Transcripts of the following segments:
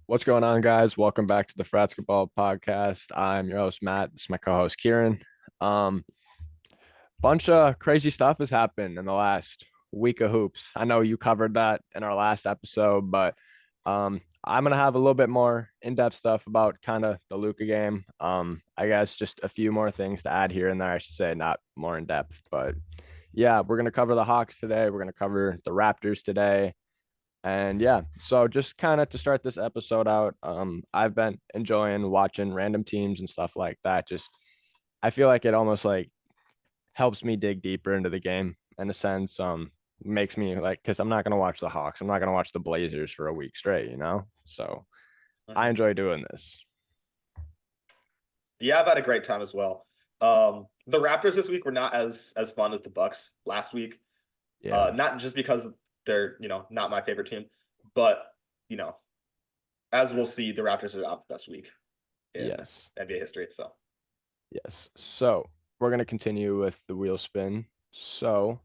What's going on, guys? Welcome back to the Fratsketball Podcast. I'm your host, Matt. This is my co-host, Kieran. Um, Bunch of crazy stuff has happened in the last week of hoops. I know you covered that in our last episode, but I'm gonna have a little bit more in-depth stuff about kind of the Luka game. I guess just a few more things to add here and there. I should say, not more in depth, but yeah, we're gonna cover the Hawks today. We're gonna cover the Raptors today. And yeah, so just kind of to start this episode out, I've been enjoying watching random teams and stuff like that. Just I feel like it almost like helps me dig deeper into the game in a sense. Makes me like because I'm not gonna watch the Hawks, I'm not gonna watch the Blazers for a week straight, you know. So I Mhm. enjoy doing this. Yeah, I've had a great time as well. The Raptors this week were not as fun as the Bucks last week. Yeah. Not just because they're not my favorite team, but you know as we'll see, the Raptors are out the best week in Yes. NBA history. So Yes. So we're gonna continue with the wheel spin. So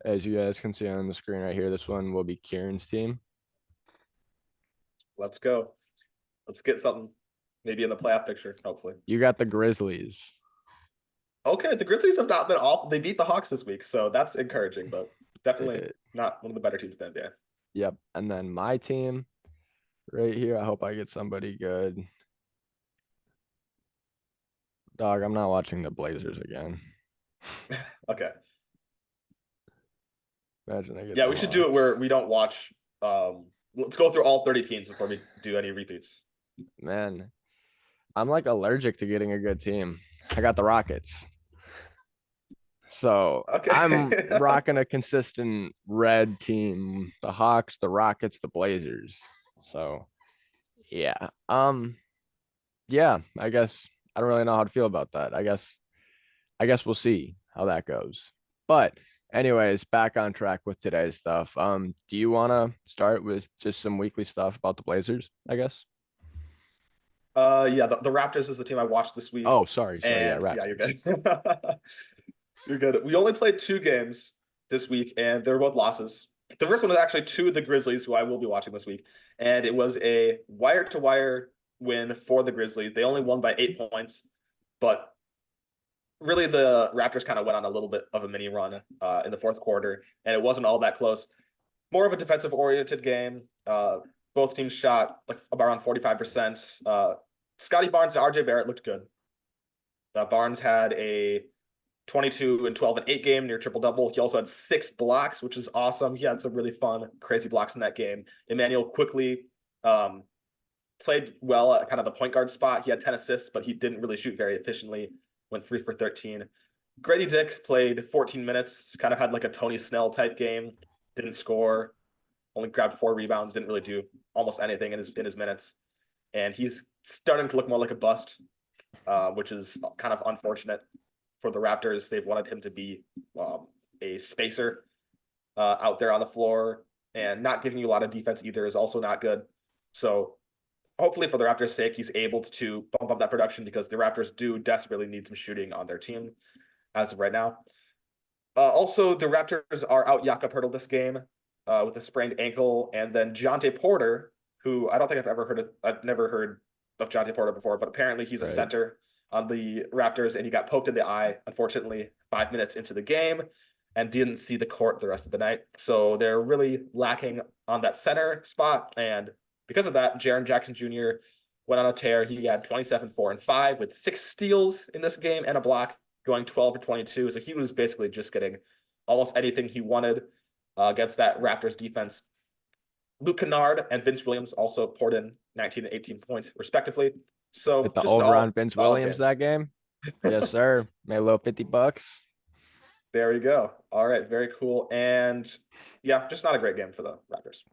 as you guys can see on the screen right here, this one will be Kieran's team. let's go. Let's get something maybe in the playoff picture. Hopefully. You got the Grizzlies. Okay, the Grizzlies have not been awful. They beat the Hawks this week, so that's encouraging, but They definitely did. not one of the better teams in the NBA. Yep. And then my team right here. I hope I get somebody good. Dog, I'm not watching the Blazers again. Okay. Imagine I get Yeah, the we should do it where Hawks. we don't watch. Let's go through all 30 teams before we do any repeats. Man, I'm like allergic to getting a good team. I got the Rockets. So I'm Okay. rocking a consistent red team. The Hawks, the Rockets, the Blazers. So yeah. Yeah, I guess I don't really know how to feel about that. I guess we'll see how that goes. But anyways, back on track with today's stuff. Do you want to start with just some weekly stuff about the Blazers, I guess? Yeah, the Raptors is the team I watched this week, Oh, sorry. Yeah, and yeah, you're Raptors. good. You're good. We only played two games this week, and they're both losses. The first one is actually to the Grizzlies, who I will be watching this week, and it was a wire-to-wire win for the Grizzlies. They only won by 8 points, but really the Raptors kind of went on a little bit of a mini run in the fourth quarter, and it wasn't all that close. More of a defensive oriented game. Both teams shot like around 45%. Scotty Barnes and RJ Barrett looked good. Barnes had a 22 and 12 and 8 game near triple double. He also had 6 blocks, which is awesome. He had some really fun, crazy blocks in that game. Emmanuel quickly played well at kind of the point guard spot. He had 10 assists, but he didn't really shoot very efficiently. Went 3 for 13. Grady Dick played 14 minutes, kind of had like a Tony Snell type game. Didn't score, only grabbed 4 rebounds, didn't really do almost anything in his minutes. And he's starting to look more like a bust, which is kind of unfortunate for the Raptors. They've wanted him to be a spacer out there on the floor, and not giving you a lot of defense either is also not good. So hopefully for the Raptors' sake, he's able to bump up that production because the Raptors do desperately need some shooting on their team as of right now. Also, the Raptors are out Jakob Poeltl this game with a sprained ankle, and then Jonte Porter, who I don't think I've never heard of Jonte Porter before, but apparently he's a Right. center on the Raptors, and he got poked in the eye, unfortunately, 5 minutes into the game, and didn't see the court the rest of the night. So they're really lacking on that center spot, and because of that, Jaren Jackson Jr. went on a tear. He had 27, 4, and 5 with 6 steals in this game and a block, going 12 for 22. So he was basically just getting almost anything he wanted against that Raptors defense. Luke Kennard and Vince Williams also poured in 19 and 18 points, respectively. Hit So the just an over on all Vince solid Williams game. that game. Yes, sir. Made a little $50. There we go. All right, very cool. And yeah, just not a great game for the Raptors.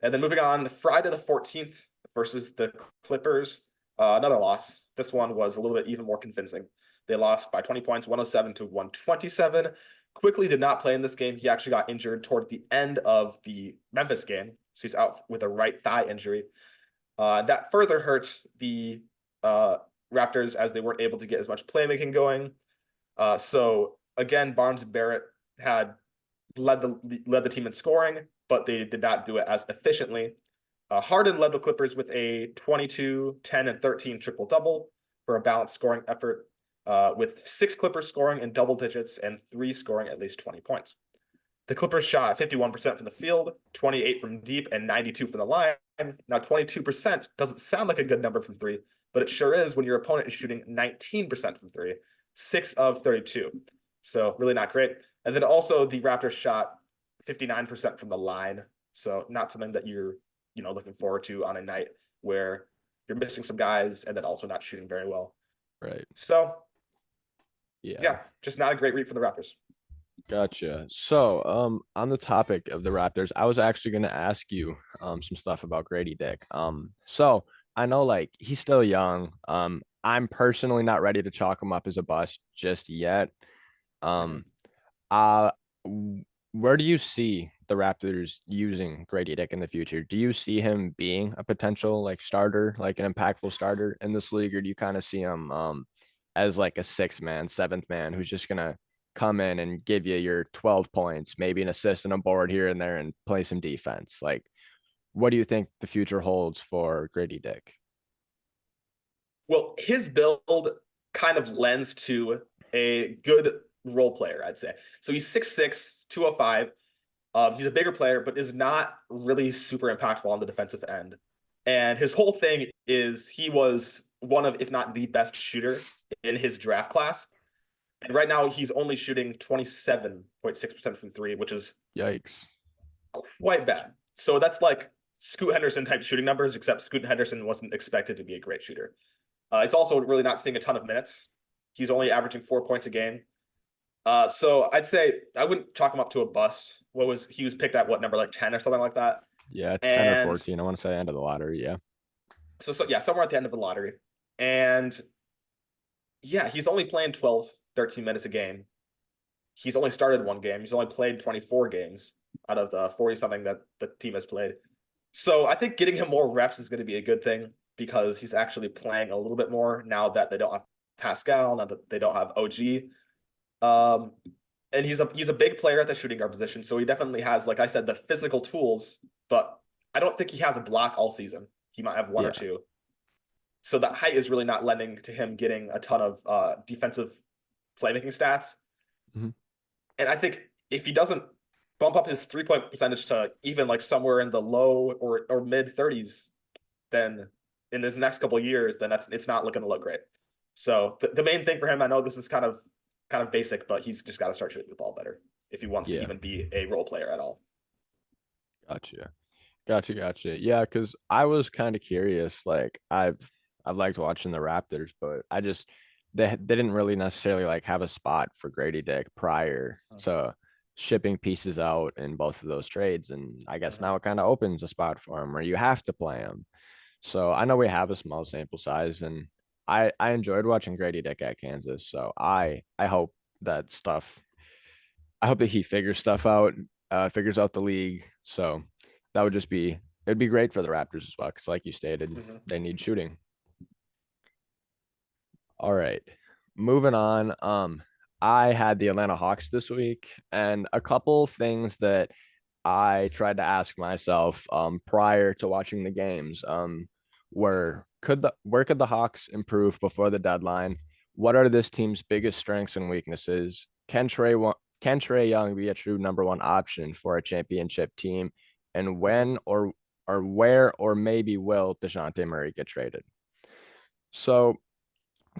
And then moving on, Friday the 14th versus the Clippers, another loss. This one was a little bit even more convincing. They lost by 20 points, 107 to 127. Quickly did not play in this game. He actually got injured toward the end of the Memphis game. So he's out with a right thigh injury. That further hurt the Raptors as they weren't able to get as much playmaking going. So again, Barnes and Barrett had led the team in scoring, but they did not do it as efficiently. Harden led the Clippers with a 22, 10, and 13 triple-double for a balanced scoring effort, with 6 Clippers scoring in double digits and 3 scoring at least 20 points. The Clippers shot 51% from the field, 28 from deep, and 92 from the line. Now, 22% doesn't sound like a good number from three, but it sure is when your opponent is shooting 19% from three, 6 of 32. So really not great. And then also the Raptors shot 59% from the line. So not something that you're, looking forward to on a night where you're missing some guys and then also not shooting very well. Right. So Yeah. just not a great read for the Raptors. Gotcha. So, on the topic of the Raptors, I was actually going to ask you some stuff about Grady Dick. So I know like he's still young. I'm personally not ready to chalk him up as a bust just yet. Um, uh, where do you see the Raptors using Grady Dick in the future? Do you see him being a potential like starter, like an impactful starter in this league, or do you kind of see him as like a 6-man, 7th man who's just gonna come in and give you your 12 points, maybe an assist and a board here and there and play some defense? Like, what do you think the future holds for Grady Dick? Well, his build kind of lends to a good role player, I'd say. So he's 6'6", 205. He's a bigger player, but is not really super impactful on the defensive end. And his whole thing is he was one of, if not the best shooter in his draft class. And right now he's only shooting 27.6% from three, which is Yikes. quite bad. So that's like Scoot Henderson type shooting numbers, except Scoot Henderson wasn't expected to be a great shooter. It's also really not seeing a ton of minutes. He's only averaging 4 points a game. So I'd say I wouldn't chalk him up to a bust. He was picked at what number, like 10 or something like that? Yeah, 10 or 14. I want to say end of the lottery. Yeah. So yeah, somewhere at the end of the lottery. And yeah, he's only playing 12, 13 minutes a game. He's only started one game. He's only played 24 games out of the 40 something that the team has played. So I think getting him more reps is going to be a good thing because he's actually playing a little bit more now that they don't have Pascal, now that they don't have OG. And he's a big player at the shooting guard position. So he definitely has, like I said, the physical tools, but I don't think he has a block all season. He might have one or two. So that height is really not lending to him getting a ton of defensive playmaking stats. Mm-hmm. And I think if he doesn't bump up his 3-point percentage to even like somewhere in the low or mid 30s, then in his next couple of years, then it's not looking to look great. So the main thing for him, I know this is kind of basic, but he's just got to start shooting the ball better if he wants to even be a role player at all. Gotcha. Yeah, because I was kind of curious. Like I've liked watching the Raptors, but they didn't really necessarily like have a spot for Grady Dick prior to shipping pieces out in both of those trades. And I guess now it kind of opens a spot for him where you have to play him. So I know we have a small sample size, and I enjoyed watching Grady Dick at Kansas. So I hope that he figures stuff out, figures out the league. So that would it'd be great for the Raptors as well. Cause like you stated, they need shooting. All right, moving on. I had the Atlanta Hawks this week, and a couple things that I tried to ask myself prior to watching the games where could the Hawks improve before the deadline? What are this team's biggest strengths and weaknesses? Can Trae Young be a true number one option for a championship team? And when or where or maybe will DeJounte Murray get traded? So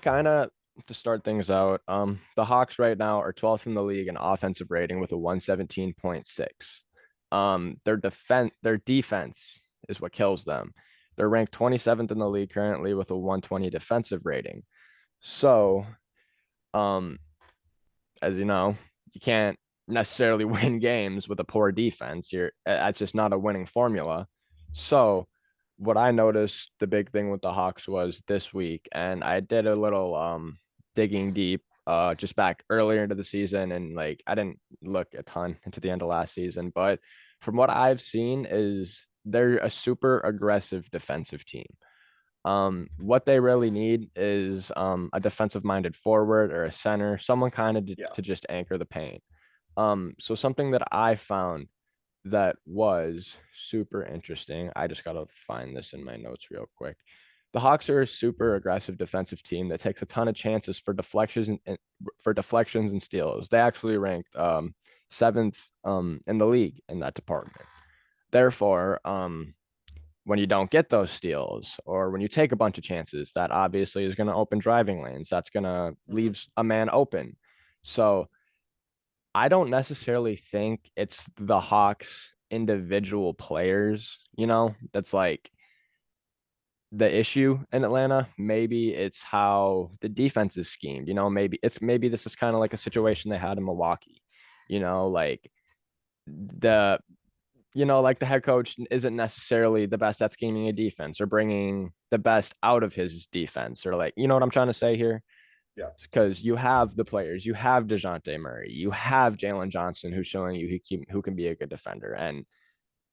kind of to start things out, the Hawks right now are 12th in the league in offensive rating with a 117.6. Their defense is what kills them. They're ranked 27th in the league currently with a 120 defensive rating. So, as you know, you can't necessarily win games with a poor defense. That's just not a winning formula. So, what I noticed the big thing with the Hawks was this week, and I did a little digging deep just back earlier into the season, and like I didn't look a ton into the end of last season, but from what I've seen is they're a super aggressive defensive team. What they really need is a defensive minded forward or a center, someone kind of to just anchor the paint. So something that I found that was super interesting. I just got to find this in my notes real quick. The Hawks are a super aggressive defensive team that takes a ton of chances for deflections and steals. They actually ranked seventh in the league in that department. Therefore, when you don't get those steals or when you take a bunch of chances, that obviously is going to open driving lanes. That's going to leave a man open. So I don't necessarily think it's the Hawks individual players, that's like the issue in Atlanta. Maybe it's how the defense is schemed. Maybe this is kind of like a situation they had in Milwaukee. Like the like the head coach isn't necessarily the best at scheming a defense or bringing the best out of his defense, or like, what I'm trying to say here? Yeah. Because you have the players, you have DeJounte Murray, you have Jalen Johnson, who's showing you who can be a good defender, and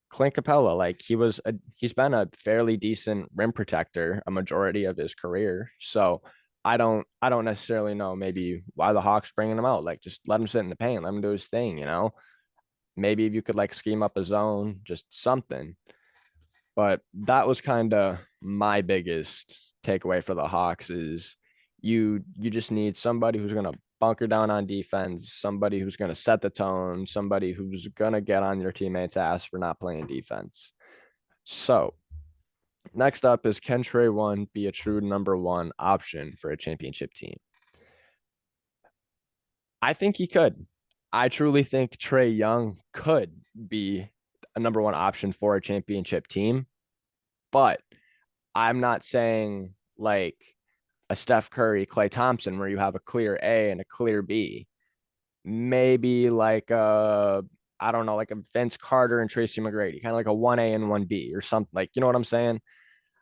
Clint Capella, like he's been a fairly decent rim protector a majority of his career. So I don't necessarily know maybe why the Hawks bringing him out. Like just let him sit in the paint, let him do his thing. Maybe if you could like scheme up a zone, just something. But that was kind of my biggest takeaway for the Hawks is you just need somebody who's going to bunker down on defense, somebody who's going to set the tone, somebody who's going to get on your teammates' ass for not playing defense. So next up is, can Trey One be a true number one option for a championship team? I think he could. I truly think Trey Young could be a number one option for a championship team, but I'm not saying like a Steph Curry, Klay Thompson, where you have a clear A and a clear B. Maybe like I don't know, like a Vince Carter and Tracy McGrady, kind of like a 1A and 1B or something. Like, you know what I'm saying?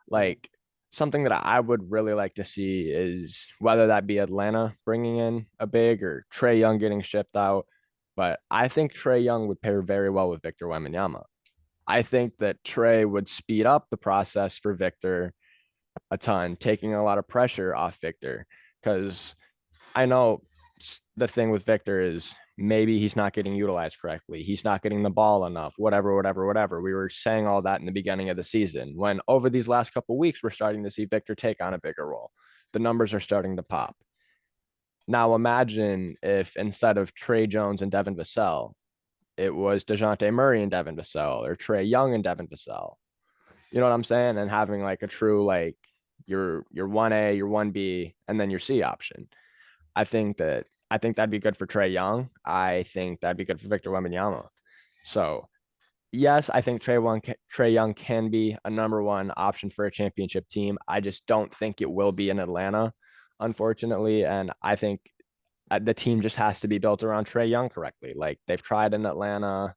Like something that I would really like to see is whether that be Atlanta bringing in a big or Trey Young getting shipped out. But I think Trey Young would pair very well with Victor Wembanyama. I think that Trey would speed up the process for Victor a ton, taking a lot of pressure off Victor. Because I know the thing with Victor is maybe he's not getting utilized correctly. He's not getting the ball enough, whatever. We were saying all that in the beginning of the season, when over these last couple of weeks, we're starting to see Victor take on a bigger role. The numbers are starting to pop. Now imagine if instead of Trey Jones and Devin Vassell, it was DeJounte Murray and Devin Vassell, or Trey Young and Devin Vassell. You know what I'm saying? And having like a true like your 1A, your 1B, and then your C option. I think that'd be good for Trey Young. I think that'd be good for Victor Wembanyama. So yes, I think Trey Young can be a number one option for a championship team. I just don't think it will be in Atlanta, unfortunately. And I think the team just has to be built around Trey Young correctly. Like they've tried in Atlanta,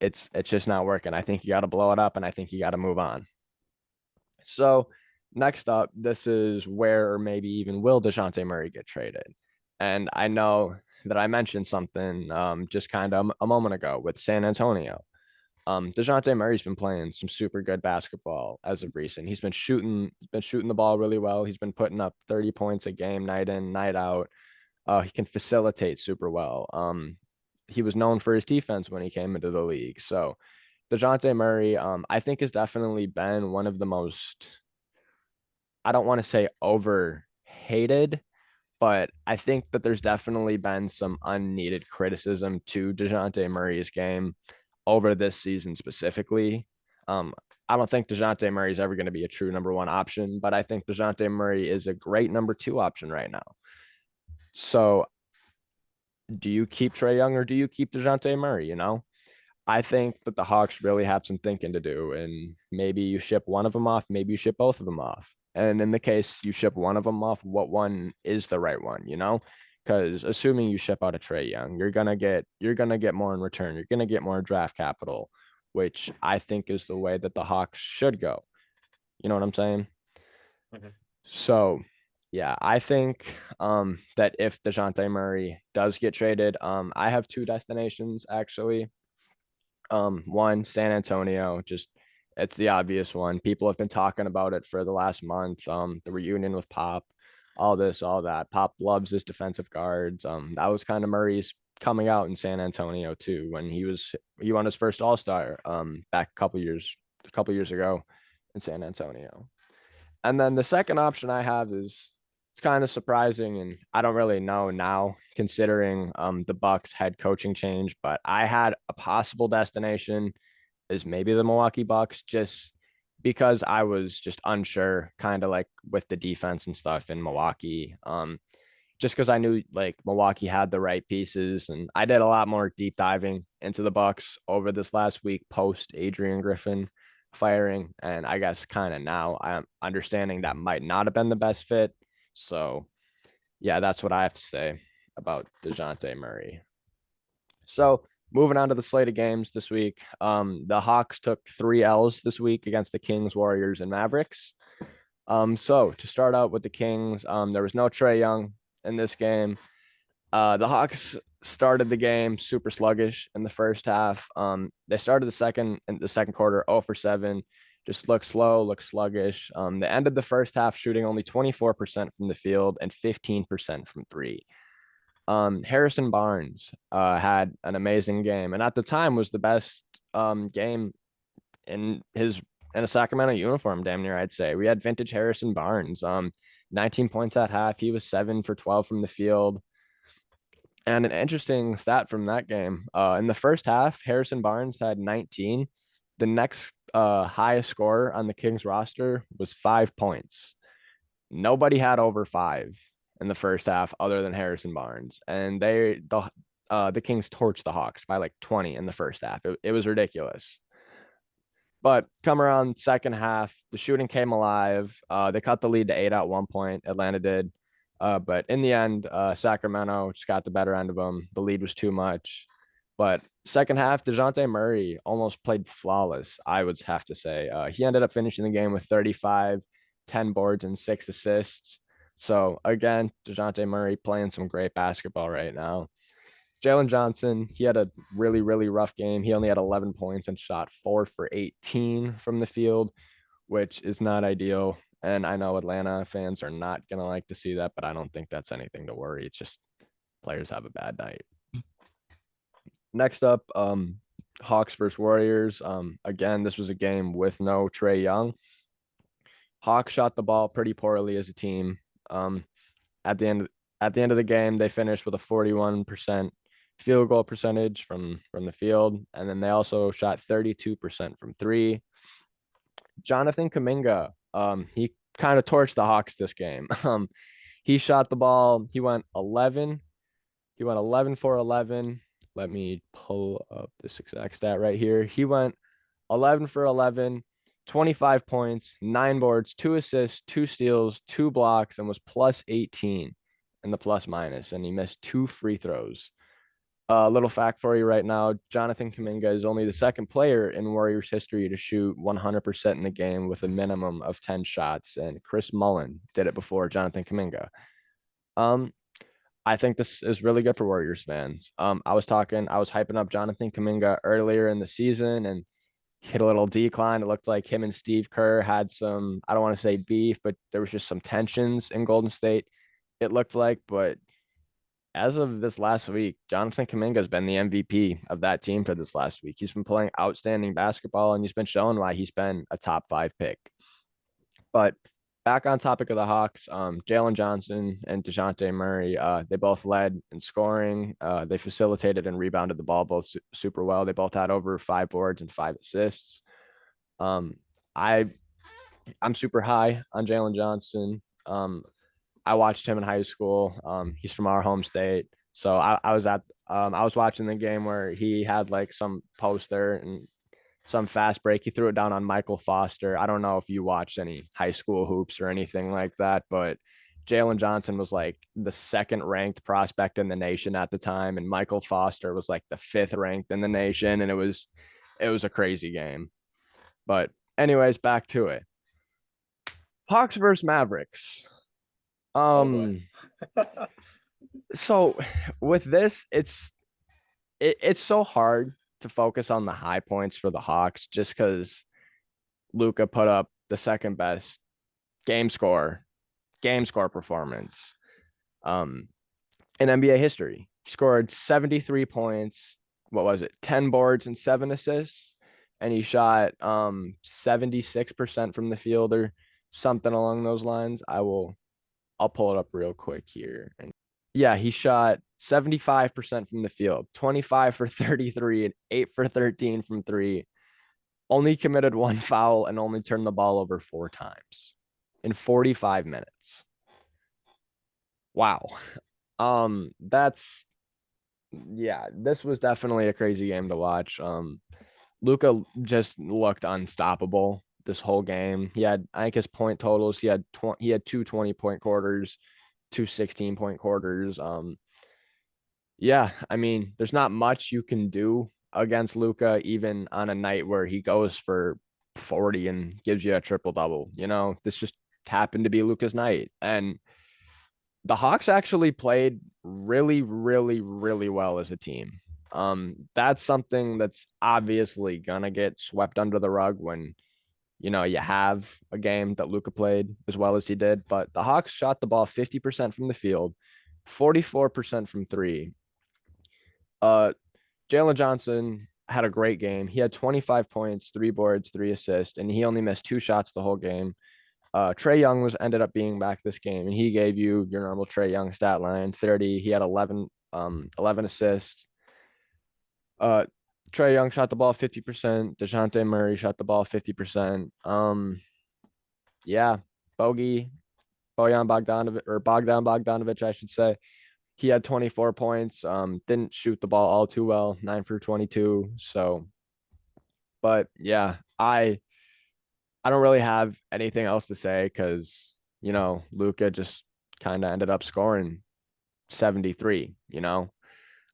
it's just not working. I think you got to blow it up, and I think you got to move on. So next up, this is where or maybe even will DeJounte Murray get traded? And I know that I mentioned something just kind of a moment ago with San Antonio. DeJounte Murray's been playing some super good basketball as of recent. He's been shooting the ball really well. He's been putting up 30 points a game, night in, night out. He can facilitate super well. He was known for his defense when he came into the league. So DeJounte Murray, I think has definitely been one of the most, I don't want to say over hated, but I think that there's definitely been some unneeded criticism to DeJounte Murray's game over this season specifically. I don't think DeJounte Murray is ever going to be a true number one option, but I think DeJounte Murray is a great number two option right now. So do you keep Trey Young or do you keep DeJounte Murray? I think that the Hawks really have some thinking to do, and maybe you ship one of them off, maybe you ship both of them off. And in the case you ship one of them off, what one is the right one, Because assuming you ship out a Trey Young, you're gonna get more in return. You're gonna get more draft capital, which I think is the way that the Hawks should go. You know what I'm saying? Mm-hmm. So yeah, I think that if DeJounte Murray does get traded, I have two destinations actually. One, San Antonio, just it's the obvious one. People have been talking about it for the last month. The reunion with Pop, all this, all that. Pop loves his defensive guards. That was kind of Murray's coming out in San Antonio too when he won his first All-Star back a couple years ago in San Antonio. And then the second option I have is it's kind of surprising, and I don't really know now considering the Bucks head coaching change, but I had a possible destination is maybe the Milwaukee Bucks just because I was just unsure, kind of like with the defense and stuff in Milwaukee. Just because I knew like Milwaukee had the right pieces, and I did a lot more deep diving into the Bucks over this last week post Adrian Griffin firing, and I guess kind of now I'm understanding that might not have been the best fit. So yeah, that's what I have to say about DeJounte Murray. So moving on to the slate of games this week, the Hawks took 3 L's this week against the Kings, Warriors, and Mavericks. So to start out with the Kings, there was no Trae Young in this game. The Hawks started the game super sluggish in the first half. They started the second quarter 0 for 7, just looked slow, looked sluggish. They ended the first half shooting only 24% from the field and 15% from three. Harrison Barnes had an amazing game, and at the time was the best game in a Sacramento uniform, damn near, I'd say. We had vintage Harrison Barnes, 19 points at half. He was 7 for 12 from the field. And an interesting stat from that game, in the first half, Harrison Barnes had 19. The next highest scorer on the Kings roster was 5 points. Nobody had over 5 in the first half other than Harrison Barnes. And the Kings torched the Hawks by like 20 in the first half. It was ridiculous. But come around second half, the shooting came alive. They cut the lead to 8 at one point. Atlanta did. But in the end, Sacramento just got the better end of them. The lead was too much. But second half, DeJounte Murray almost played flawless, I would have to say. He ended up finishing the game with 35, 10 boards, and 6 assists. So, again, DeJounte Murray playing some great basketball right now. Jalen Johnson, he had a really, really rough game. He only had 11 points and shot 4 for 18 from the field, which is not ideal. And I know Atlanta fans are not going to like to see that, but I don't think that's anything to worry. It's just players have a bad night. Next up, Hawks versus Warriors. Again, this was a game with no Trae Young. Hawks shot the ball pretty poorly as a team. At the end of the game, they finished with a 41% field goal percentage from the field, and then they also shot 32% from three. Jonathan Kuminga, he kind of torched the Hawks this game. He shot the ball. He went 11 for 11. Let me pull up this exact stat right here. He went 11 for 11, 25 points, 9 boards, 2 assists, 2 steals, 2 blocks, and was plus 18 in the plus minus, and he missed 2 free throws. Little fact for you right now, Jonathan Kuminga is only the second player in Warriors history to shoot 100% in the game with a minimum of 10 shots, and Chris Mullin did it before Jonathan Kuminga. I think this is really good for Warriors fans. I was hyping up Jonathan Kuminga earlier in the season, and hit a little decline. It looked like him and Steve Kerr had some, I don't want to say beef, but there was just some tensions in Golden State, it looked like. But as of this last week, Jonathan Kuminga has been the MVP of that team for this last week. He's been playing outstanding basketball, and he's been showing why he's been a top 5 pick. But back on topic of the Hawks, Jalen Johnson and DeJounte Murray, they both led in scoring. They facilitated and rebounded the ball both super well. They both had over 5 boards and 5 assists. I'm super high on Jalen Johnson. I watched him in high school. He's from our home state. So I was watching the game where he had like some poster and some fast break. He threw it down on Michael Foster. I don't know if you watched any high school hoops or anything like that, but Jalen Johnson was like the 2nd ranked prospect in the nation at the time, and Michael Foster was like the 5th ranked in the nation, and it was a crazy game. But anyways, back to it. Hawks versus Mavericks. So with this, it's so hard to focus on the high points for the Hawks just because Luka put up the 2nd best game score performance in NBA history. scored 73 points. What was it? 10 boards and 7 assists. And he shot 76% from the field or something along those lines. I'll pull it up real quick here. And yeah, he shot 75% from the field, 25 for 33 and 8 for 13 from 3. Only committed 1 foul and only turned the ball over 4 times in 45 minutes. Wow. That's this was definitely a crazy game to watch. Luka just looked unstoppable this whole game. I think his point totals, he had 2 20-point quarters, 2 16-point quarters. I mean, there's not much you can do against Luka, even on a night where he goes for 40 and gives you a triple double. This just happened to be Luka's night. And the Hawks actually played really, really, really well as a team. That's something that's obviously gonna get swept under the rug when you have a game that Luka played as well as he did. But the Hawks shot the ball 50% from the field, 44% from 3. Jalen Johnson had a great game. He had 25 points, 3 boards, 3 assists, and he only missed 2 shots the whole game. Trae Young ended up being back this game, and he gave you your normal Trae Young stat line, 30. He had 11 assists. Trae Young shot the ball 50%. DeJounte Murray shot the ball 50%. Bojan Bogdanovic, I should say. He had 24 points. Didn't shoot the ball all too well, 9 for 22. So, but yeah, I don't really have anything else to say because, Luka just kind of ended up scoring 73,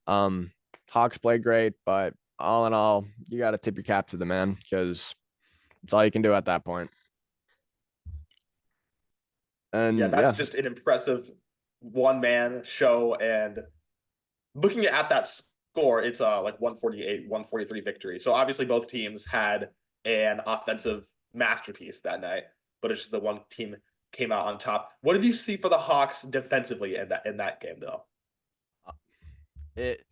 Hawks played great, but all in all, you got to tip your cap to the man because it's all you can do at that point. And that's just an impressive one-man show. And looking at that score, it's like 148, 143 victory. So obviously both teams had an offensive masterpiece that night, but it's just the one team came out on top. What did you see for the Hawks defensively in that game though? It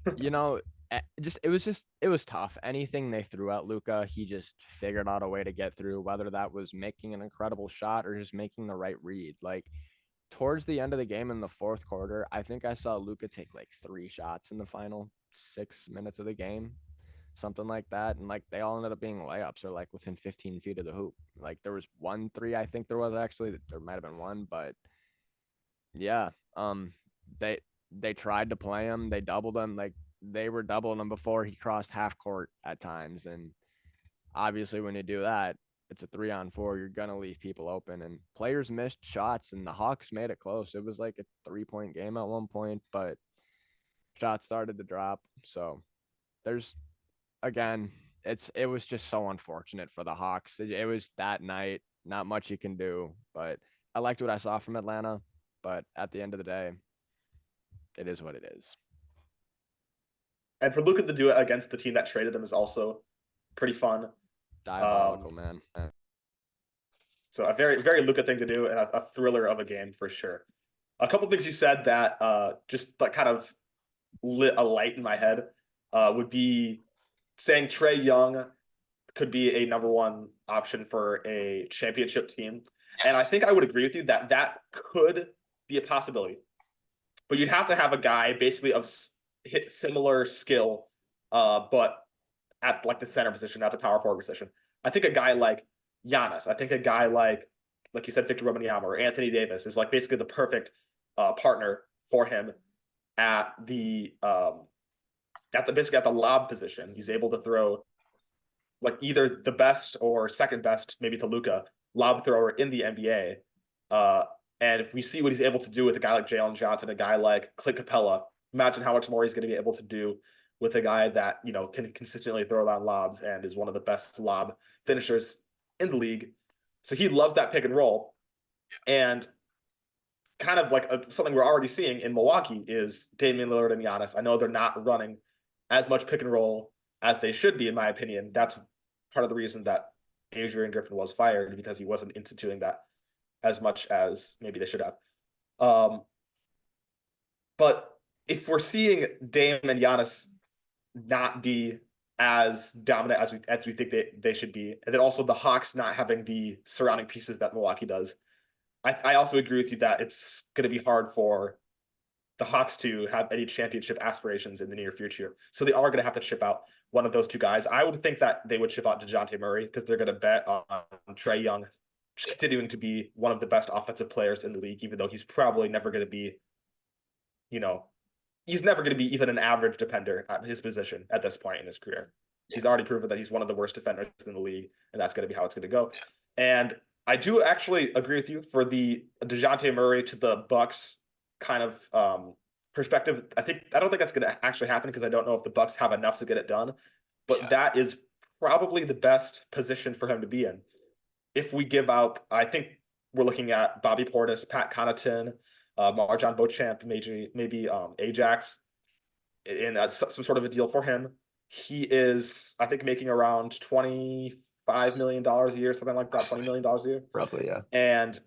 it was tough. Anything they threw at Luka, he just figured out a way to get through, whether that was making an incredible shot or just making the right read. Like towards the end of the game in the fourth quarter, I think I saw Luka take like 3 shots in the final 6 minutes of the game, something like that. And like they all ended up being layups or like within 15 feet of the hoop. Like there was 1 3, I think there might have been 1, but yeah. They tried to play him. They doubled him. Like they were doubling him before he crossed half court at times. And obviously when you do that, it's a 3-on-4. You're going to leave people open, and players missed shots, and the Hawks made it close. It was like a 3-point game at one point, but shots started to drop. So it was just so unfortunate for the Hawks. It was that night, not much you can do, but I liked what I saw from Atlanta, but at the end of the day, it is what it is. And for Luka to do it against the team that traded him is also pretty fun. Diabolical, man. So a very, very Luka thing to do, and a thriller of a game for sure. A couple things you said that just like kind of lit a light in my head would be saying Trae Young could be a number 1 option for a championship team. Yes. And I think I would agree with you that could be a possibility. But you'd have to have a guy basically of similar skill, but at like the center position, not the power forward position. I think a guy like Giannis, I think a guy like you said, Victor Wembanyama or Anthony Davis is like basically the perfect partner for him at the basically at the lob position. He's able to throw like either the best or second best, maybe to Luka, lob thrower in the NBA. And if we see what he's able to do with a guy like Jalen Johnson, a guy like Clint Capella, imagine how much more he's going to be able to do with a guy that, can consistently throw down lobs and is one of the best lob finishers in the league. So he loves that pick and roll. And kind of like something we're already seeing in Milwaukee is Damian Lillard and Giannis. I know they're not running as much pick and roll as they should be, in my opinion. That's part of the reason that Adrian Griffin was fired, because he wasn't instituting that as much as maybe they should have. But if we're seeing Dame and Giannis not be as dominant as we think they should be, and then also the Hawks not having the surrounding pieces that Milwaukee does, I also agree with you that it's going to be hard for the Hawks to have any championship aspirations in the near future. So they are going to have to chip out one of those two guys. I would think that they would chip out DeJounte Murray because they're going to bet on Trae Young just continuing to be one of the best offensive players in the league, even though he's probably never going to be, he's never going to be even an average defender at his position at this point in his career. Yeah. He's already proven that he's one of the worst defenders in the league, and that's going to be how it's going to go. Yeah. And I do actually agree with you for the DeJounte Murray to the Bucks kind of perspective. I don't think that's going to actually happen because I don't know if the Bucks have enough to get it done, but that is probably the best position for him to be in. If we give out, I think we're looking at Bobby Portis, Pat Connaughton, Marjon Beauchamp, maybe Ajax, and that's some sort of a deal for him. He is, I think, making around $25 million a year, something like that, $20 million a year. Roughly, yeah. And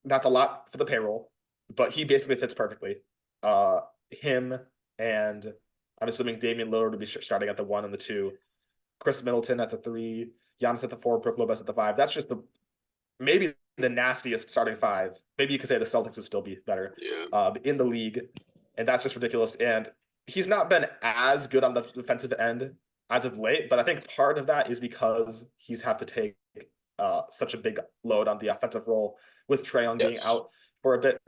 that's a lot for the payroll, but he basically fits perfectly. Him and I'm assuming Damian Lillard will be starting at the 1 and the 2, Chris Middleton at the 3, Giannis at the 4, Brook Lopez at the 5. That's just maybe the nastiest starting 5. Maybe you could say the Celtics would still be better in the league, and that's just ridiculous. And he's not been as good on the defensive end as of late, but I think part of that is because he's had to take such a big load on the offensive role with Trae Young being out for a bit.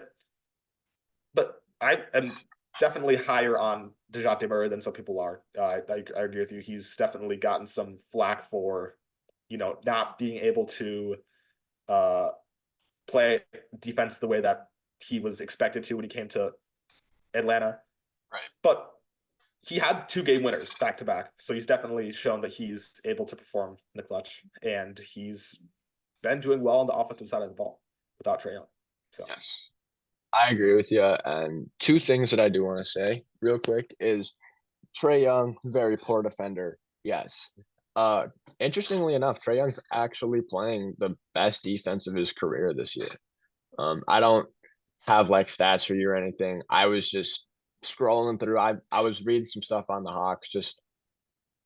But I am definitely higher on DeJounte Murray than some people are. I agree with you. He's definitely gotten some flack for, not being able to play defense the way that he was expected to when he came to Atlanta. Right. But he had 2 game winners back to back. So he's definitely shown that he's able to perform in the clutch. And he's been doing well on the offensive side of the ball without Trae Young. So yes. I agree with you. And 2 things that I do want to say real quick is Trae Young, very poor defender. Yes. Interestingly enough, Trae Young's actually playing the best defense of his career this year. I don't have like stats for you or anything. I was just scrolling through. I was reading some stuff on the Hawks. Just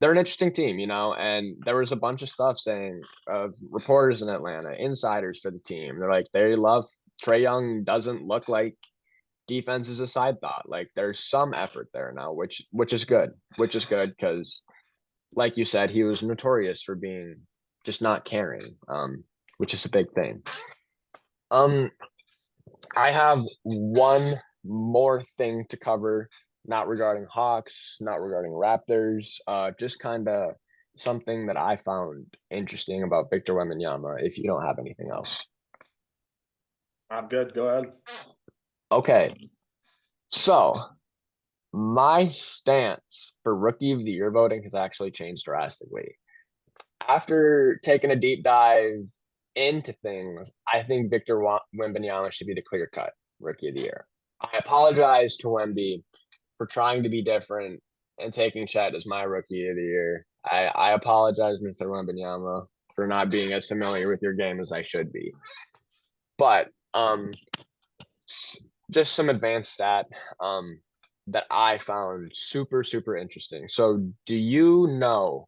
they're an interesting team, and there was a bunch of stuff saying of reporters in Atlanta, insiders for the team. They're like, they love Trae Young. Doesn't look like defense is a side thought. Like there's some effort there now, which is good. Which is good because, like you said, he was notorious for being just not caring, which is a big thing. I have one more thing to cover, not regarding Hawks, not regarding Raptors, just kind of something that I found interesting about Victor Wembanyama, if you don't have anything else. I'm good. Go ahead. Okay. So my stance for Rookie of the Year voting has actually changed drastically. After taking a deep dive into things, I think Victor Wembanyama should be the clear-cut Rookie of the Year. I apologize to Wemby for trying to be different and taking Chet as my Rookie of the Year. I apologize, Mr. Wembanyama, for not being as familiar with your game as I should be. But just some advanced stat that I found super, super interesting. So do you know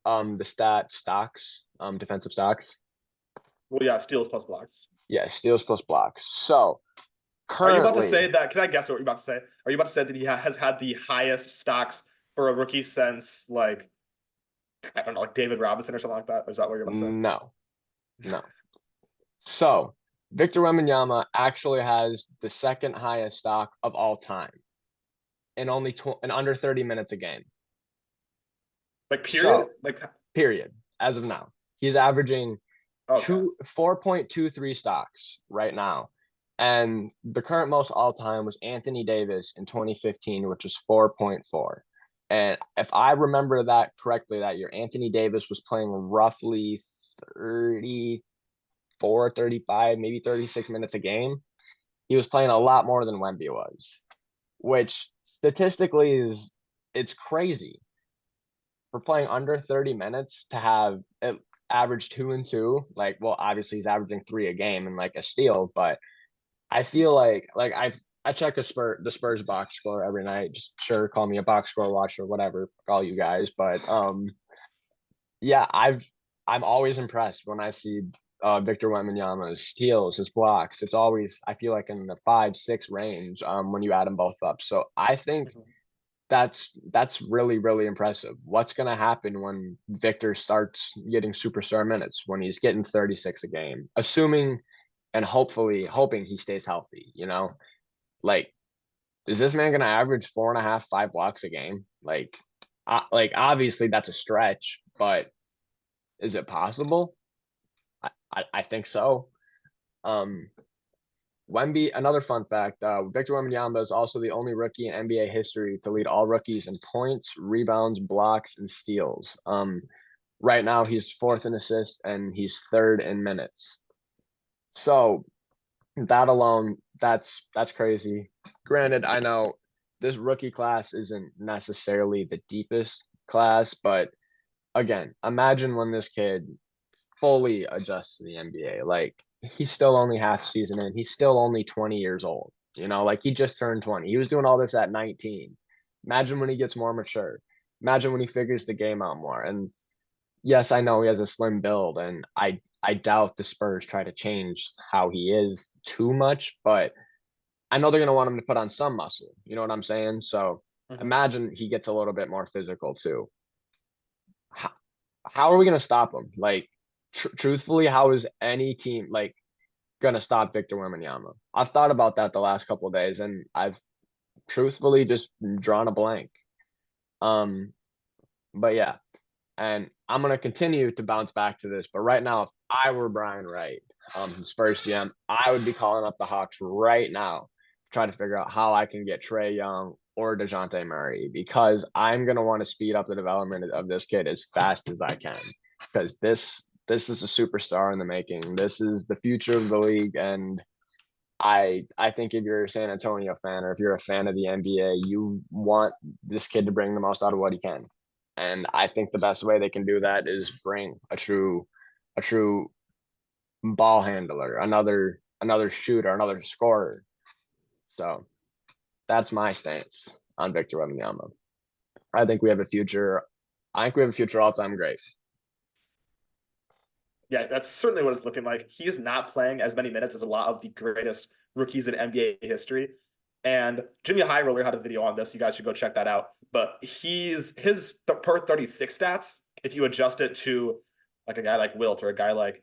the stat stocks, defensive stocks? Well, yeah, steals plus blocks. Yeah, steals plus blocks. So currently, are you about to say that? Can I guess what you're about to say? Are you about to say that he has had the highest stocks for a rookie since, like, I don't know, like David Robinson or something like that? Or is that what you're about to say? No. So Victor Wembanyama actually has the second highest stock of all time in only in under 30 minutes a game. Like period? Period. As of now, he's averaging 4.23 stocks right now. And the current most all-time was Anthony Davis in 2015, which was 4.4. And if I remember that correctly, that year, Anthony Davis was playing roughly 34, 35, maybe 36 minutes a game. He was playing a lot more than Wemby was, which statistically it's crazy. For playing under 30 minutes to have it average 2 and 2, like, well, obviously he's averaging 3 a game and like a steal, but I feel like I check the Spurs box score every night. Just sure, call me a box score watcher, whatever. Fuck all you guys, but yeah, I'm always impressed when I see Victor Wembanyama's steals, his blocks. It's always I feel like in the 5-6 range when you add them both up. So I think Mhm. that's really really impressive. What's going to happen when Victor starts getting superstar minutes when he's getting 36 a game, assuming and hopefully hoping he stays healthy, you know? Like is this man going to average 4.5 5 blocks a game? Like obviously that's a stretch, but is it possible? I think so. Um, another fun fact, Victor Wembanyama is also the only rookie in NBA history to lead all rookies in points, rebounds, blocks, and steals. Right now he's fourth in assists and he's third in minutes. So that alone, that's crazy. Granted, I know this rookie class isn't necessarily the deepest class, but again, imagine when this kid fully adjusts to the NBA. Like he's still only half season in. He's still only 20 years old. You know, like he just turned 20. He was doing all this at 19. Imagine when he gets more mature. Imagine when he figures the game out more. And yes, I know he has a slim build, and I doubt the Spurs try to change how he is too much, but I know they're gonna want him to put on some muscle. You know what I'm saying? So Mhm. imagine he gets a little bit more physical too. How, how are we gonna stop him? Like truthfully, how is any team like gonna stop Victor Wembanyama? I've thought about that the last couple of days, and I've truthfully just drawn a blank. Um, but yeah, and I'm gonna continue to bounce back to this. But right now, if I were Brian Wright, Spurs GM, I would be calling up the Hawks right now, trying to figure out how I can get Trae Young or DeJounte Murray because I'm gonna want to speed up the development of this kid as fast as I can because this is a superstar in the making. This is the future of the league, and I think if you're a San Antonio fan or if you're a fan of the NBA, you want this kid to bring the most out of what he can. And I think the best way they can do that is bring a true ball handler, another shooter, another scorer. So that's my stance on Victor Wembanyama. I think we have a future. I think we have a future all-time great. Yeah, that's certainly what it's looking like. He's not playing as many minutes as a lot of the greatest rookies in NBA history. And Jimmy High Roller had a video on this. You guys should go check that out. But his per 36 stats, if you adjust it to like a guy like Wilt or a guy like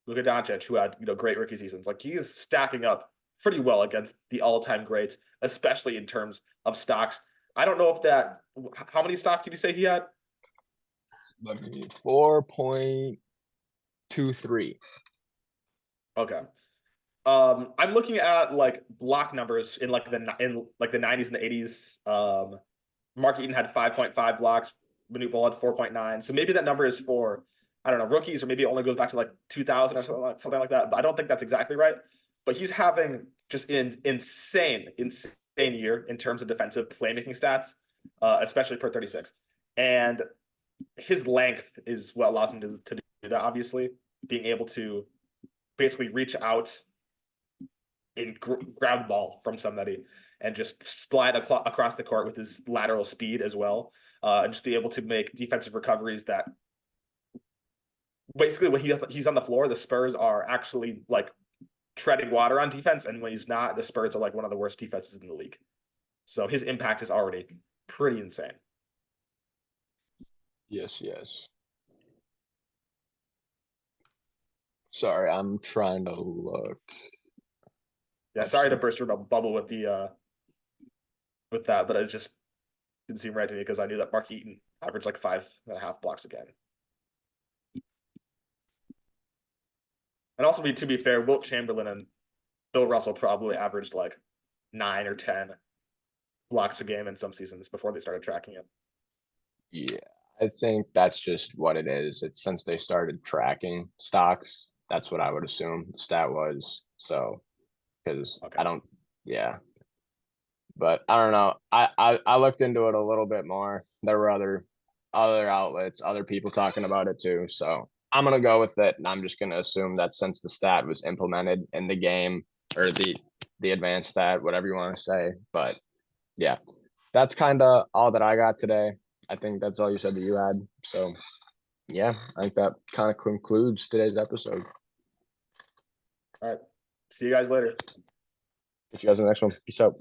Luka Doncic, who had great rookie seasons, like he's stacking up pretty well against the all-time greats, especially in terms of stocks. I don't know if that. How many stocks did you say he had? 4.23. Okay. I'm looking at like block numbers in like the 90s and the 80s. Mark Eaton had 5.5 blocks. Manute Bol had 4.9. So maybe that number is for I don't know rookies, or maybe it only goes back to like 2000 or something like that. But I don't think that's exactly right. But he's having just an insane year in terms of defensive playmaking stats, especially per 36. And his length is what allows him to do that. Obviously, being able to basically reach out and grab the ball from somebody and just slide across the court with his lateral speed as well, and just be able to make defensive recoveries that basically when he's on the floor, the Spurs are actually like treading water on defense, and when he's not, the Spurs are like one of the worst defenses in the league. So his impact is already pretty insane. Yes, yes. Sorry, I'm trying to look Yeah, up sorry to some. burst your bubble with that, but it just didn't seem right to me because I knew that Mark Eaton averaged like 5.5 blocks again. And also, to be fair, Wilt Chamberlain and Bill Russell probably averaged like 9 or 10 blocks a game in some seasons before they started tracking it. Yeah, I think that's just what it is. It's since they started tracking stocks, that's what I would assume the stat was. So, because Okay. I don't, yeah, but I don't know. I looked into it a little bit more. There were other outlets, other people talking about it too. So I'm gonna go with it, and I'm just gonna assume that since the stat was implemented in the game or the advanced stat, whatever you want to say. But yeah, that's kind of all that I got today. I think that's all you said that you had. So yeah, I think that kind of concludes today's episode. All right. See you guys later. See you guys in the next one. Peace out.